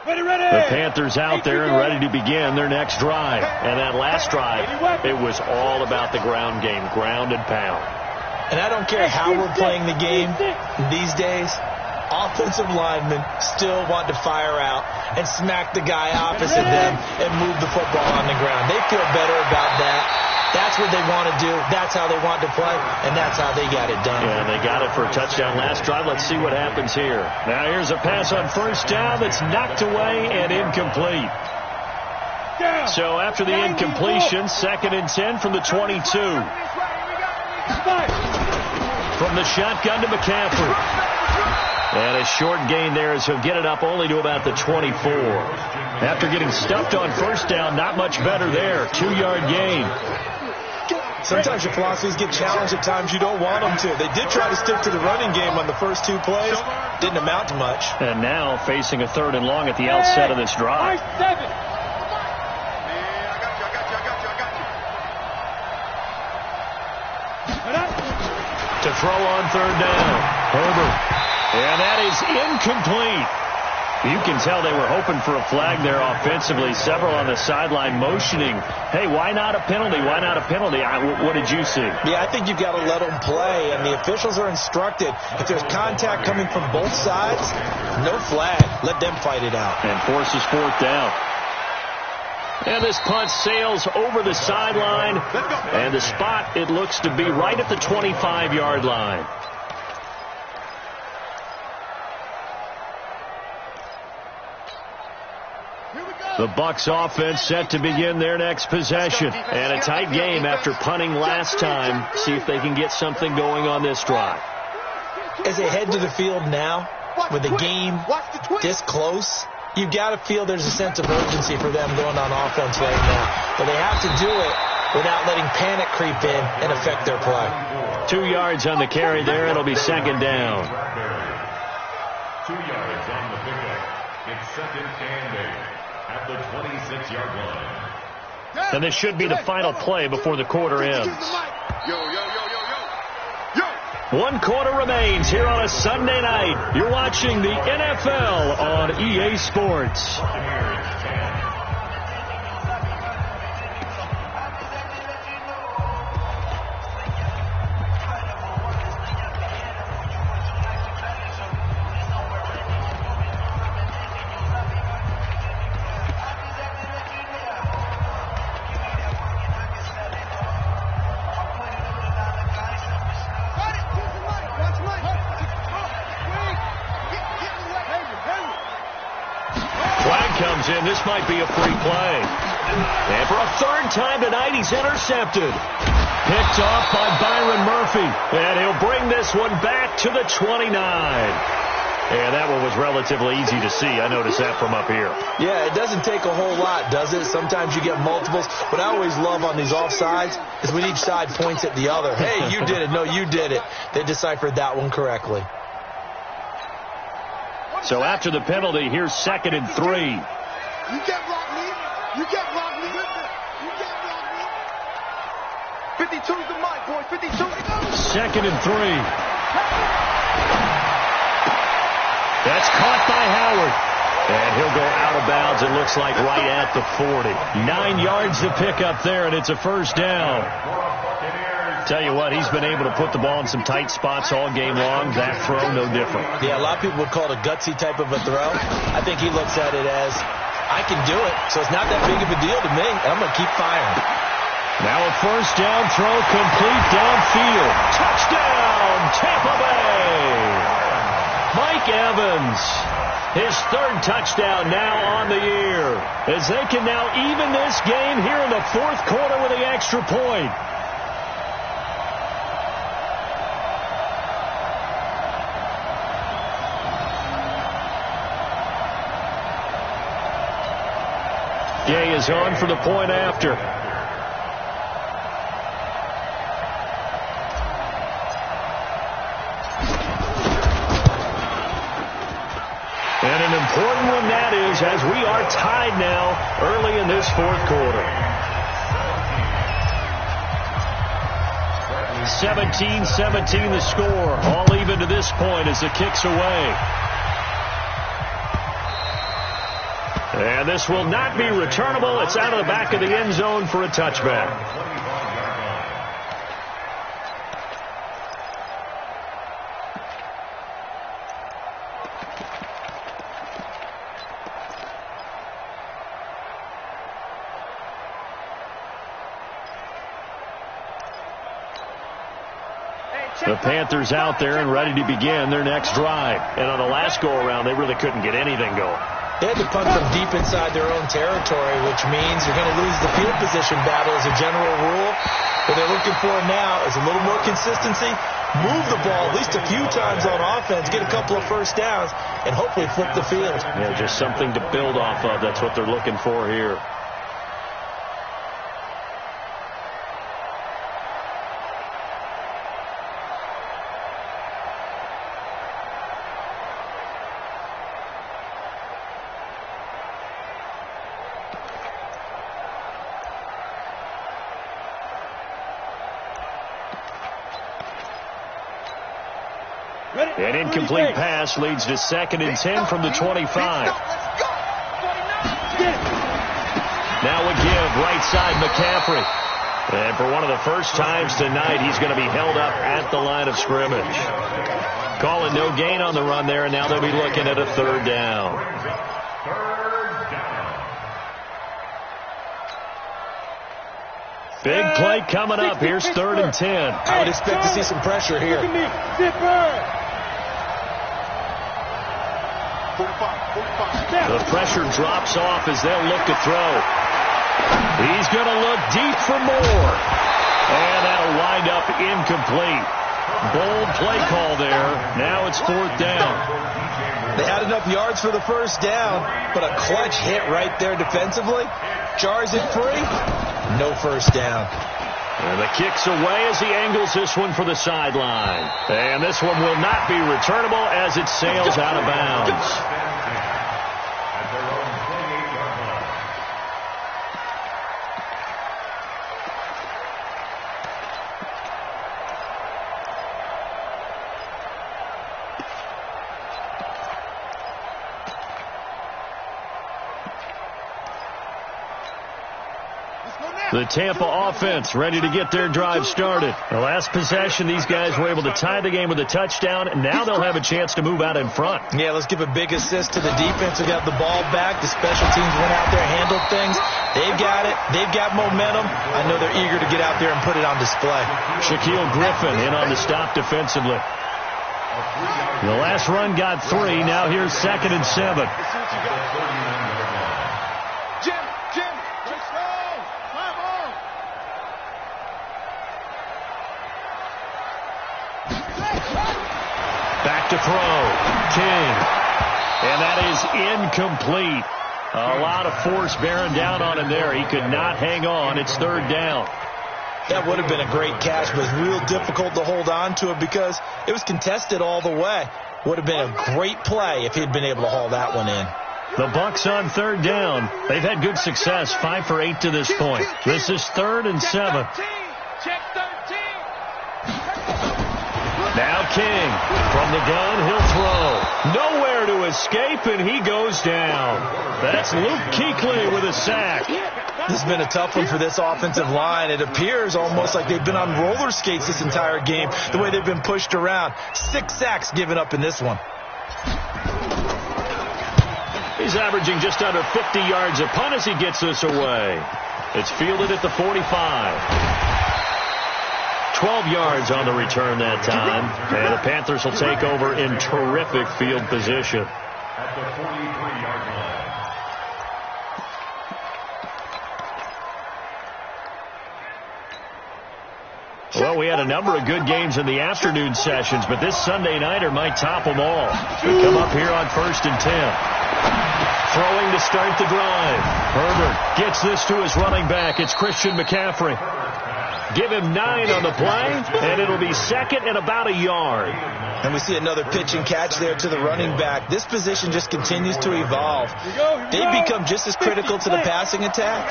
The Panthers out there and ready to begin their next drive. And that last drive, it was all about the ground game, ground and pound. And I don't care how we're playing the game these days, offensive linemen still want to fire out and smack the guy opposite them and move the football on the ground. They feel better about that. That's what they want to do. That's how they want to play, and that's how they got it done. Yeah, they got it for a touchdown last drive. Let's see what happens here. Now here's a pass on first down that's knocked away and incomplete. So after the incompletion, 2nd and 10 from the 22. From the shotgun to McCaffrey. And a short gain there as he'll get it up only to about the 24. After getting stuffed on first down, not much better there. 2-yard gain. Sometimes your philosophies get challenged at times you don't want them to. They did try to stick to the running game on the first 2 plays. Didn't amount to much. And now facing a 3rd and long at the outset of this drive. To throw on 3rd down. Herbert. And that is incomplete. You can tell they were hoping for a flag there offensively. Several on the sideline motioning, hey, why not a penalty? Why not a penalty? What did you see? Yeah, I think you've got to let them play, and the officials are instructed. If there's contact coming from both sides, no flag. Let them fight it out. And forces 4th down. And this punt sails over the sideline, and the spot, it looks to be right at the 25-yard line. The Bucs offense set to begin their next possession. And a tight game after punting last time. See if they can get something going on this drive. As they head to the field now, with the game this close, you've got to feel there's a sense of urgency for them going on offense right now. But they have to do it without letting panic creep in and affect their play. 2 yards on the carry there. It'll be 2nd down. 2 yards on the pickup. It's 2nd and 8. At the 26-yard line. And this should be the final play before the quarter ends. 1 quarter remains here on a Sunday night. You're watching the NFL on EA Sports. In. This might be a free play. And for a 3rd time tonight, he's intercepted. Picked off by Byron Murphy. And he'll bring this one back to the 29. And that one was relatively easy to see. I noticed that from up here. Yeah, it doesn't take a whole lot, does it? Sometimes you get multiples. What I always love on these offsides is when each side points at the other. Hey, you did it. No, you did it. They deciphered that one correctly. So after the penalty, here's 2nd and 3. You can't block me. You can't block me. You can't block me. 52's the mic, boy. 52. 2nd and 3. That's caught by Howard. And he'll go out of bounds, it looks like, right at the 40. 9 yards to pick up there, and it's a 1st down. Tell you what, he's been able to put the ball in some tight spots all game long. That throw, no different. Yeah, a lot of people would call it a gutsy type of a throw. I think he looks at it as, I can do it, so it's not that big of a deal to me. I'm going to keep firing. Now a 1st down throw, complete downfield. Touchdown, Tampa Bay. Mike Evans, his 3rd touchdown now on the year. As they can now even this game here in the 4th quarter with the extra point. Gay is on for the point after. And an important one that is, as we are tied now early in this fourth quarter. 17-17 the score. All even to this point as the kick's away. And this will not be returnable. It's out of the back of the end zone for a touchback. The Panthers out there and ready to begin their next drive. And on the last go-around, they really couldn't get anything going. They had to punt from deep inside their own territory, which means you're going to lose the field position battle as a general rule. What they're looking for now is a little more consistency, move the ball at least a few times on offense, get a couple of first downs, and hopefully flip the field. Yeah, just something to build off of. That's what they're looking for here. An incomplete pass leads to 2nd and 10 from the 25. Now a give, right side McCaffrey. And for one of the first times tonight, he's going to be held up at the line of scrimmage. Calling no gain on the run there, and now they'll be looking at a 3rd down. Big play coming up. Here's 3rd and 10. I would expect to see some pressure here. The pressure drops off as they'll look to throw. He's going to look deep for more. And that'll wind up incomplete. Bold play call there. Now it's 4th down. They had enough yards for the first down, but a clutch hit right there defensively. Jars it free. No first down. And the kick's away as he angles this one for the sideline. And this one will not be returnable as it sails out of bounds. The Tampa offense ready to get their drive started. The last possession, these guys were able to tie the game with a touchdown, and now they'll have a chance to move out in front. Yeah, let's give a big assist to the defense. We got the ball back. The special teams went out there, handled things. They've got it. They've got momentum. I know they're eager to get out there and put it on display. Shaquille Griffin in on the stop defensively. The last run got 3. Now here's 2nd and 7. Back to throw. King. And that is incomplete. A lot of force bearing down on him there. He could not hang on. It's 3rd down. That would have been a great catch, but it was real difficult to hold on to it because it was contested all the way. Would have been a great play if he'd been able to haul that one in. The Bucs on 3rd down. They've had good success, 5 for 8 to this point. This is 3rd and 7. Check 13. Now King from the gun, he'll throw. Nowhere to escape, and he goes down. That's Luke Kuechly with a sack. This has been a tough one for this offensive line. It appears almost like they've been on roller skates this entire game, the way they've been pushed around. 6 sacks given up in this one. He's averaging just under 50 yards a punt as he gets this away. It's fielded at the 45. 12 yards on the return that time. And the Panthers will take over in terrific field position. At the 43-yard line. Well, we had a number of good games in the afternoon sessions, but this Sunday nighter might top them all. We come up here on 1st and 10. Throwing to start the drive. Herbert gets this to his running back. It's Christian McCaffrey. Give him 9 on the play, and it'll be second and about a yard. And we see another pitch and catch there to the running back. This position just continues to evolve. They've become just as critical to the passing attack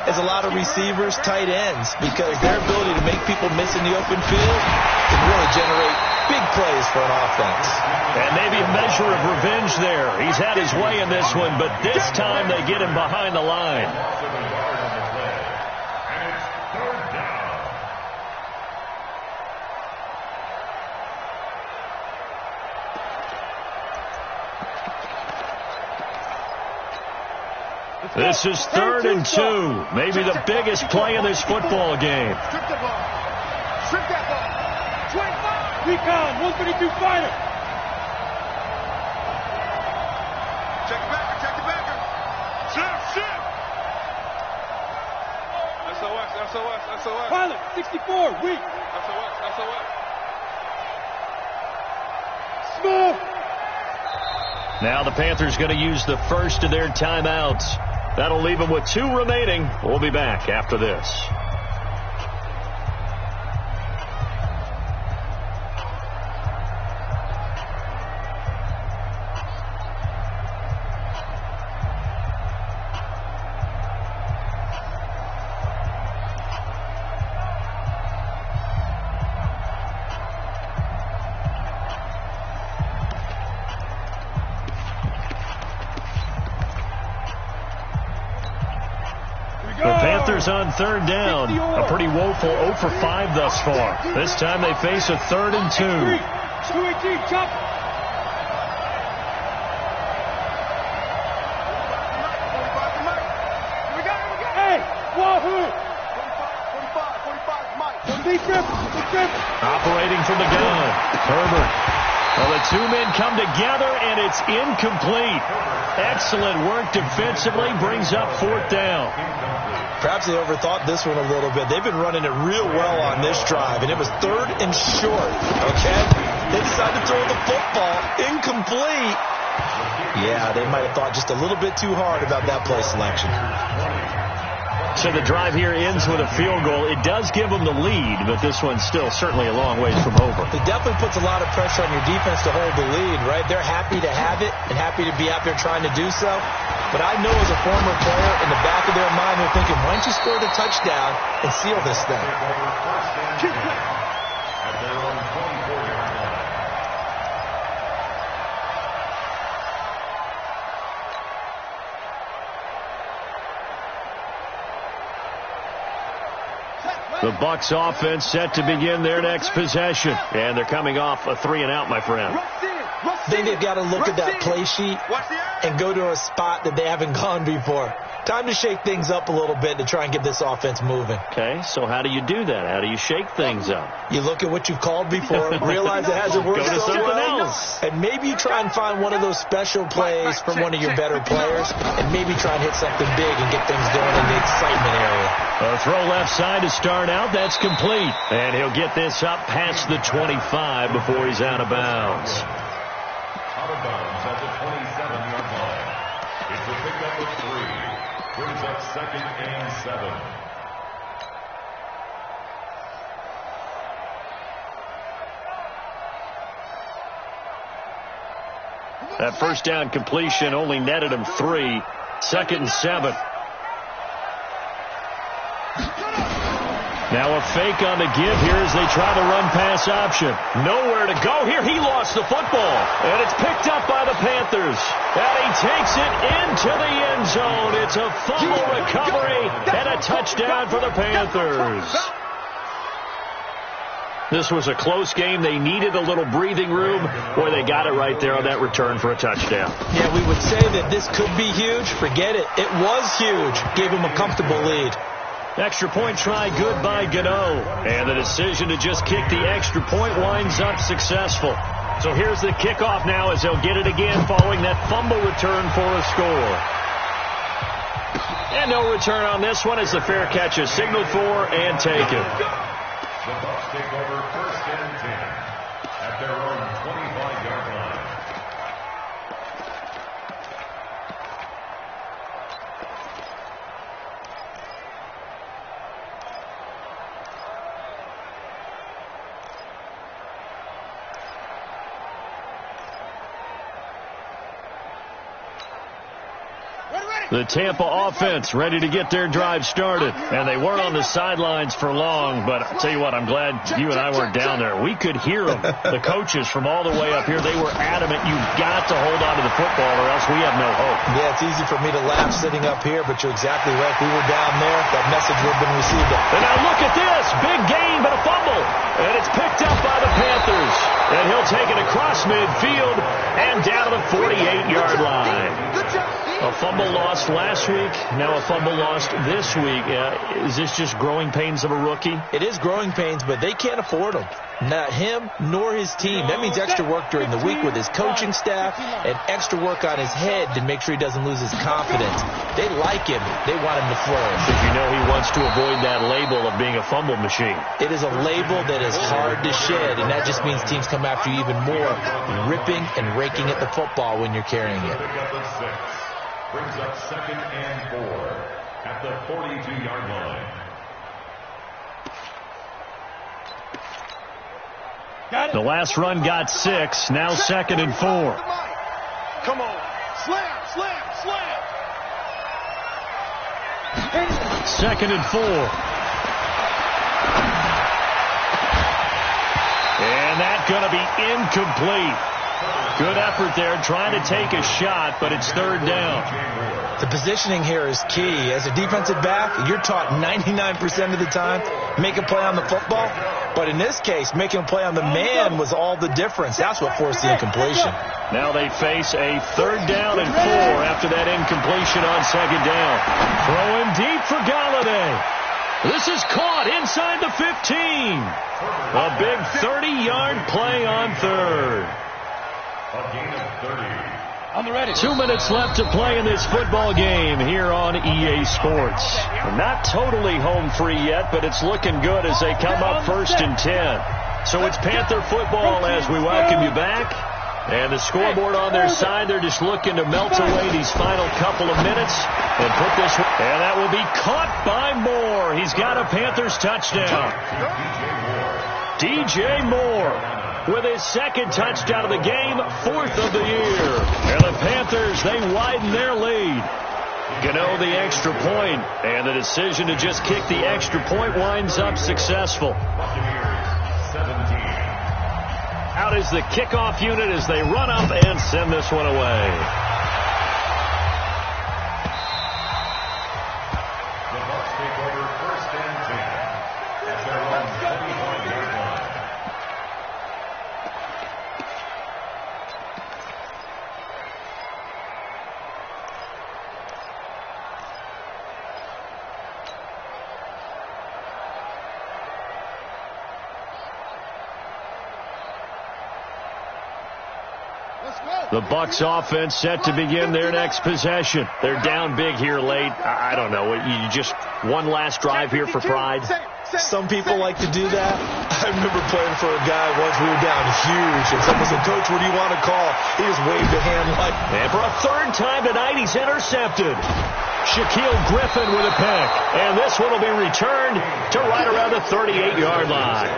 as a lot of receivers, tight ends, because their ability to make people miss in the open field can really generate big plays for an offense. And maybe a measure of revenge there. He's had his way in this one, but this time they get him behind the line. This is 3rd and 2. Maybe the biggest play in this football game. Strip the ball. Strip that ball. 25. Recon, 132 fighter. Check the backer, check the backer. Shit. SOS. Pilot, 64, weak. SOS. Smooth. Now the Panthers going to use the first of their timeouts. That'll leave them with 2 remaining. We'll be back after this. On 3rd down, a pretty woeful 0 for 5 thus far. This time they face a 3rd and 2. 218, chop. Hey, wahoo! 45, Operating from the gun, Herbert. Well, the 2 men come together, and it's incomplete. Excellent work defensively, brings up 4th down. Perhaps they overthought this one a little bit. They've been running it real well on this drive, and it was 3rd and short, okay? They decided to throw the football. Incomplete. Yeah, they might have thought just a little bit too hard about that play selection. So the drive here ends with a field goal. It does give them the lead, but this one's still certainly a long ways from over. It definitely puts a lot of pressure on your defense to hold the lead, right? They're happy to have it and happy to be out there trying to do so. But I know as a former player, in the back of their mind, they're thinking, why don't you score the touchdown and seal this thing? At their own 24-yard line. The Bucs offense set to begin their next possession. And thee coming off a 3-and-out, my friend. Then they've got to look at that play sheet and go to a spot that they haven't gone before. Time to shake things up a little bit to try and get this offense moving. Okay, so how do you do that? How do you shake things up? You look at what you've called before, realize it hasn't worked Go to so something well, else. and maybe you try and find one of those special plays from one of your better players, and maybe try and hit something big and get things going in the excitement area. A throw left side to start out. That's complete. And he'll get this up past the 25 before he's out of bounds. Out of bounds at the 27-yard line. It's a pickup of 3. Brings up 2nd and 7. That first down completion only netted him 3. 2nd and 7. Now a fake on the give here as they try to run pass option. Nowhere to go here. He lost the football. And it's picked up by the Panthers. And he takes it into the end zone. It's a fumble recovery and a touchdown for the Panthers. This was a close game. They needed a little breathing room. Boy, they got it right there on that return for a touchdown. Yeah, we would say that this could be huge. Forget it. It was huge. Gave him a comfortable lead. Extra point try good by Gano. And the decision to just kick the extra point winds up successful. So here's the kickoff now as they'll get it again following that fumble return for a score. And no return on this one as the fair catch is signaled for and taken. The Bucs take over 1st and 10 at their own 25-yard line. The Tampa offense ready to get their drive started. And they weren't on the sidelines for long, but I'll tell you what, I'm glad you and I weren't down there. We could hear them. The coaches from all the way up here, they were adamant, you've got to hold on to the football or else we have no hope. Yeah, it's easy for me to laugh sitting up here, but you're exactly right. If we were down there, that message would have been received. And now look at this. Big gain, but a fumble. And it's picked up by the Panthers. And he'll take it across midfield and down to the 48-yard line. A fumble lost last week, now a fumble lost this week. Is this just growing pains of a rookie? It is growing pains, but they can't afford them. Not him nor his team. That means extra work during the week with his coaching staff and extra work on his head to make sure he doesn't lose his confidence. They like him. They want him to flourish. Because you know he wants to avoid that label of being a fumble machine. It is a label that is hard to shed, and that just means teams come after you even more, ripping and raking at the football when you're carrying it. Brings up 2nd and 4 at the 42-yard line. The last run got 6. Now 2nd and 4. Come on. Slam, slam, slam. 2nd and 4. And that's going to be incomplete. Good effort there, trying to take a shot, but it's 3rd down. The positioning here is key. As a defensive back, you're taught 99% of the time, make a play on the football. But in this case, making a play on the man was all the difference. That's what forced the incompletion. Now they face a 3rd down and 4 after that incompletion on 2nd down. Throwing deep for Galladay. This is caught inside the 15. A big 30-yard play on 3rd. A gain of 30. I'm ready. 2 minutes left to play in this football game here on EA Sports. We're not totally home free yet, but it's looking good as they come up 1st and 10. So it's Panther football as we welcome you back. And the scoreboard on their side, they're just looking to melt away these final couple of minutes and put this. And that will be caught by Moore. He's got a Panthers touchdown. DJ Moore with his 2nd touchdown of the game, 4th of the year. And the Panthers, they widen their lead. Gano the extra point, and the decision to just kick the extra point winds up successful. Out is the kickoff unit as they run up and send this one away. The Bucs take over 1st and 10 at their own 25-yard line. The Bucs offense set to begin their next possession. They're down big here late. I don't know. You just one last drive here for pride. Some people like to do that. I remember playing for a guy once. We were down huge, and someone said, "Coach, what do you want to call?" He just waved a hand like. And for a 3rd time tonight, he's intercepted. Shaquille Griffin with a pick. And this one will be returned to right around the 38-yard line.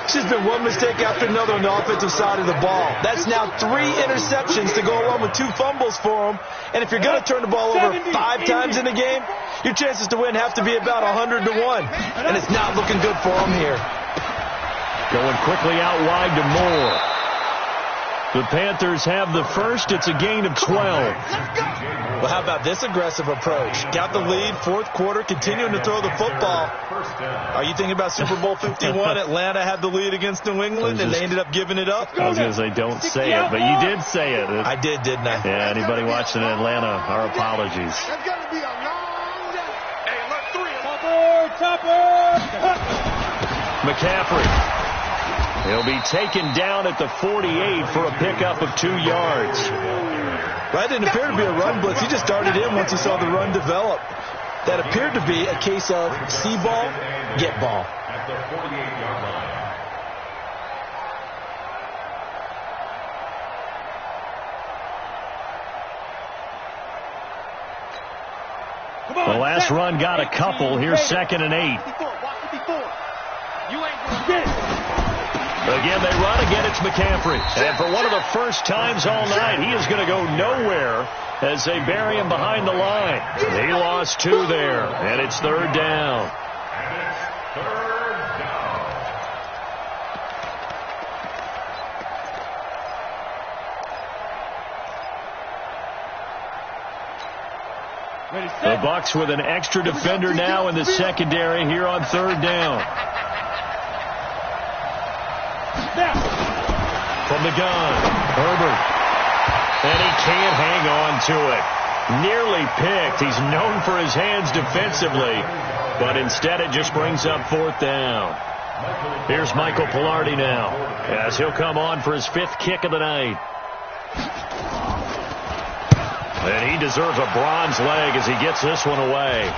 It's just been one mistake after another on the offensive side of the ball. That's now 3 interceptions to go along with 2 fumbles for him. And if you're going to turn the ball over 5 times in a game, your chances to win have to be about 100 to 1. And it's not looking good for him here. Going quickly out wide to Moore. The Panthers have the first. It's a gain of 12. Well, how about this aggressive approach? Got the lead, 4th quarter, continuing to throw the football. Are you thinking about Super Bowl 51? Atlanta had the lead against New England, and they ended up giving it up? I was going to say, don't say it, but you did say it. I did, didn't I? Yeah, anybody watching in Atlanta, our apologies. That's going to be a long day. Hey, look, 3. Topper! McCaffrey. He'll be taken down at the 48 for a pickup of 2 yards. That didn't appear to be a run blitz. He just darted in once he saw the run develop. That appeared to be a case of see ball, get ball. At the 48-yard line. The last run got a couple. Here's 2nd and 8. Again, they run. Again, it's McCaffrey. And for one of the first times all night, he is going to go nowhere as they bury him behind the line. He lost 2 there, and it's 3rd down. And it's 3rd down. The Bucs with an extra defender now in the secondary here on 3rd down. From the gun, Herbert. And he can't hang on to it. Nearly picked. He's known for his hands defensively, but instead it just brings up 4th down. Here's Michael Pilardi now, as he'll come on for his 5th kick of the night. And he deserves a bronze leg as he gets this one away.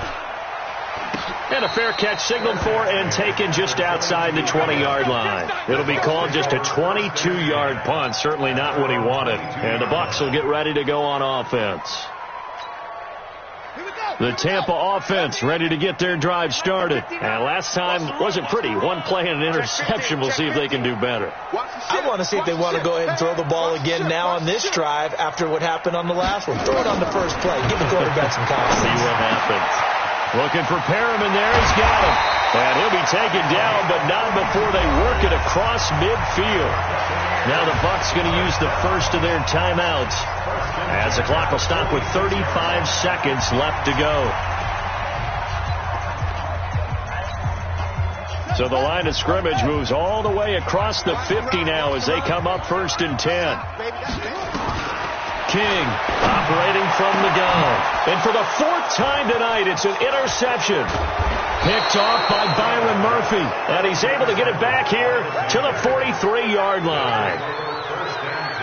And a fair catch signaled for and taken just outside the 20-yard line. It'll be called just a 22-yard punt. Certainly not what he wanted. And the Bucs will get ready to go on offense. The Tampa offense ready to get their drive started. And last time wasn't pretty. 1 play and an interception. We'll see if they can do better. I want to see if they want to go ahead and throw the ball again now on this drive after what happened on the last one. Throw it on the first play. Give the quarterback some confidence. See what happens. Looking for Perriman there. He's got him. And he'll be taken down, but not before they work it across midfield. Now the Bucs going to use the first of their timeouts, as the clock will stop with 35 seconds left to go. So the line of scrimmage moves all the way across the 50 now as they come up 1st and 10. King operating from the gun. And for the 4th time tonight, it's an interception. Picked off by Byron Murphy. And he's able to get it back here to the 43-yard line.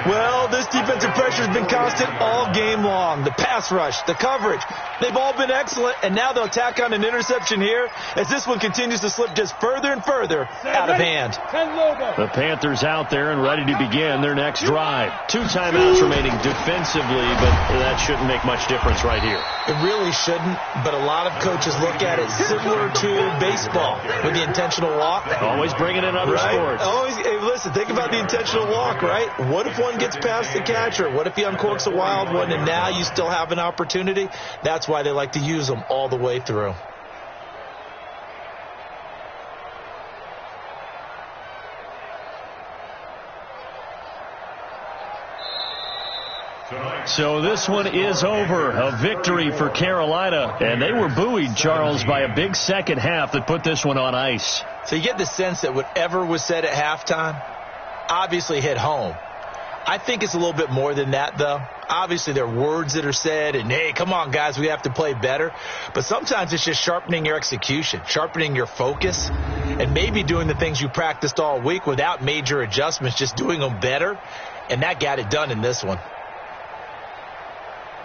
Well, this defensive pressure has been constant all game long. The pass rush, the coverage, they've all been excellent, and now they'll tack on an interception here as this one continues to slip just further and further out of hand. The Panthers out there and ready to begin their next drive. 2 timeouts remaining defensively, but that shouldn't make much difference right here. It really shouldn't, but a lot of coaches look at it similar to baseball with the intentional walk. Always bringing in other sports. Always, hey, listen, think about the intentional walk, right? What if one gets past the catcher? What if he uncorks a wild one and now you still have an opportunity? That's why they like to use them all the way through. So this one is over. A victory for Carolina. And they were buoyed, Charles, by a big second half that put this one on ice. So you get the sense that whatever was said at halftime obviously hit home. I think it's a little bit more than that, though. Obviously, there are words that are said, and, hey, come on, guys, we have to play better. But sometimes it's just sharpening your execution, sharpening your focus, and maybe doing the things you practiced all week without major adjustments, just doing them better. And that got it done in this one.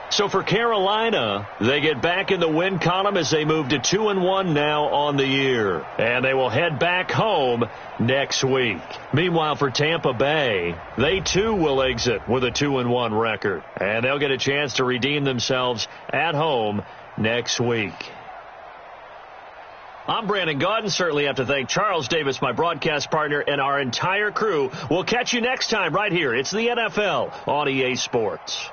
So for Carolina, they get back in the win column as they move to 2-1 now on the year. And they will head back home next week. Meanwhile, for Tampa Bay, they too will exit with a 2-1 record. And they'll get a chance to redeem themselves at home next week. I'm Brandon Gaudin. Certainly have to thank Charles Davis, my broadcast partner, and our entire crew. We'll catch you next time right here. It's the NFL on EA Sports.